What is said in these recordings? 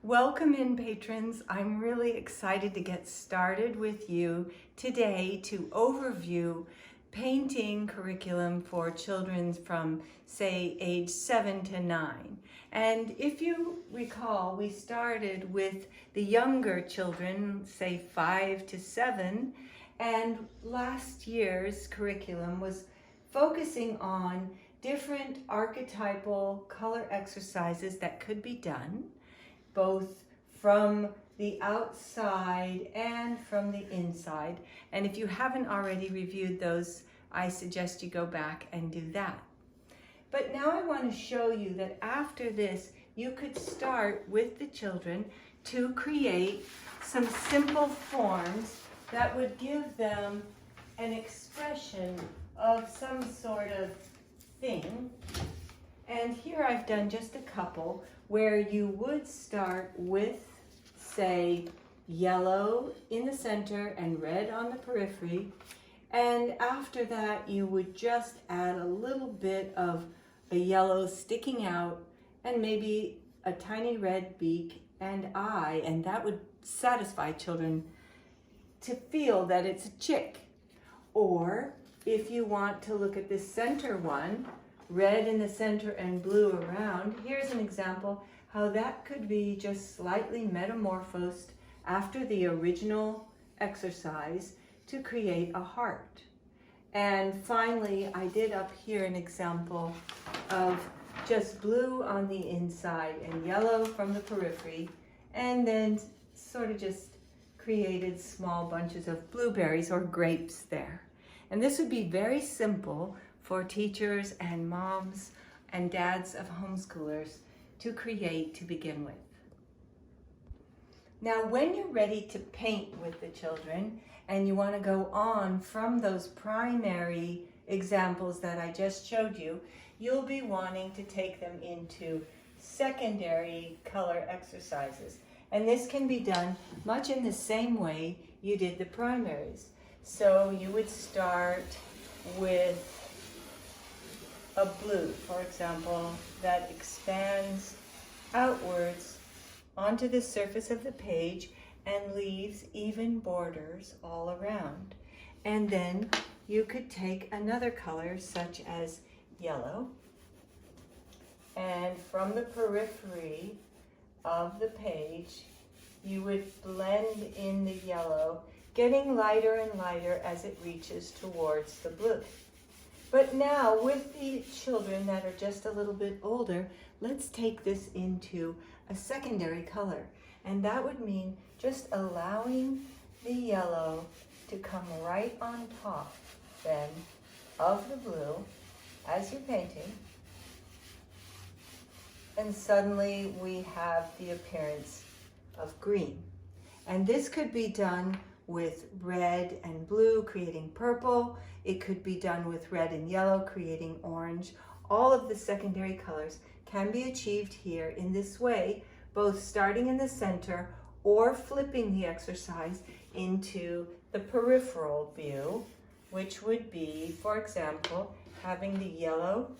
Welcome in, patrons. I'm really excited to get started with you today to overview painting curriculum for children from, say, age 7 to 9. And if you recall, we started with the younger children, say 5 to 7, and last year's curriculum was focusing on different archetypal color exercises that could be done both from the outside and from the inside. And if you haven't already reviewed those, I suggest you go back and do that. But now I want to show you that after this, you could start with the children to create some simple forms that would give them an expression of some sort of thing. And here I've done just a couple where you would start with, say, yellow in the center and red on the periphery. And after that, you would just add a little bit of a yellow sticking out and maybe a tiny red beak and eye, and that would satisfy children to feel that it's a chick. Or if you want to look at this center one, red in the center and blue around, here's an example how that could be just slightly metamorphosed after the original exercise to create a heart. And finally, I did up here an example of just blue on the inside and yellow from the periphery, and then sort of just created small bunches of blueberries or grapes there. And this would be very simple for teachers and moms and dads of homeschoolers to create to begin with. Now, when you're ready to paint with the children and you want to go on from those primary examples that I just showed you, you'll be wanting to take them into secondary color exercises. And this can be done much in the same way you did the primaries. So you would start with a blue, for example, that expands outwards onto the surface of the page and leaves even borders all around. And then you could take another color such as yellow, and from the periphery of the page you would blend in the yellow, getting lighter and lighter as it reaches towards the blue. But now, with the children that are just a little bit older, let's take this into a secondary color. And that would mean just allowing the yellow to come right on top then of the blue as you're painting. And suddenly we have the appearance of green. And this could be done with red and blue, creating purple. It could be done with red and yellow, creating orange. All of the secondary colors can be achieved here in this way, both starting in the center or flipping the exercise into the peripheral view, which would be, for example, having the yellow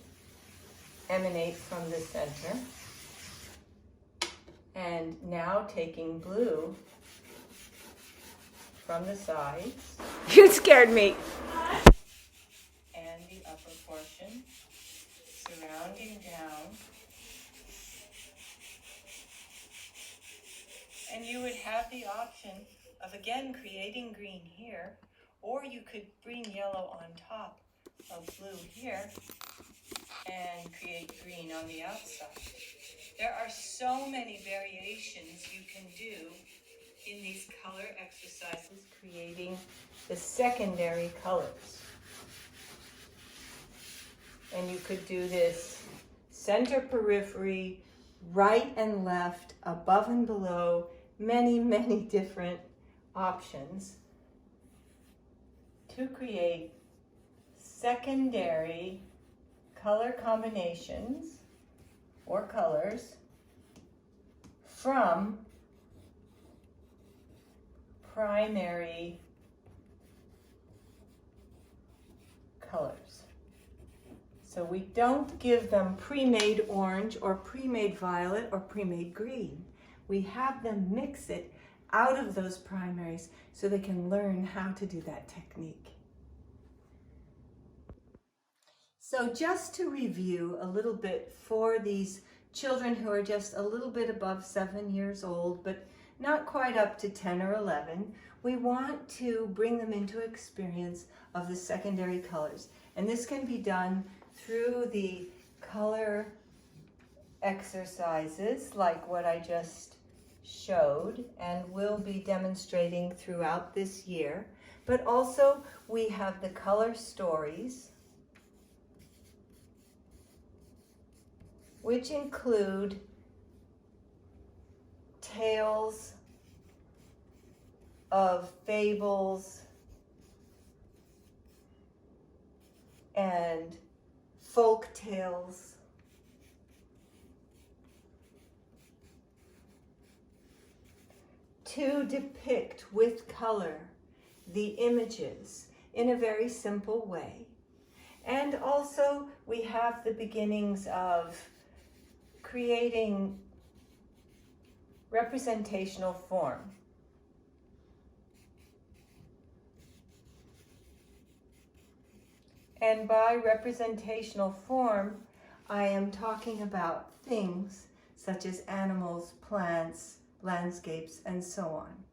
emanate from the center, and now taking blue from the sides. You scared me. And the upper portion, surrounding down. And you would have the option of again creating green here, or you could bring yellow on top of blue here and create green on the outside. There are so many variations you can do in these color exercises, creating the secondary colors. And you could do this center, periphery, right and left, above and below, many, many different options to create secondary color combinations or colors from primary colors. So we don't give them pre-made orange or pre-made violet or pre-made green. we have them mix it out of those primaries so they can learn how to do that technique. So just to review a little bit for these children who are just a little bit above 7 years old, but not quite up to 10 or 11, we want to bring them into experience of the secondary colors. And this can be done through the color exercises like what I just showed and will be demonstrating throughout this year. But also we have the color stories, which include tales of fables and folk tales to depict with color the images in a very simple way. And also we have the beginnings of creating representational form. And by representational form, I am talking about things such as animals, plants, landscapes, and so on.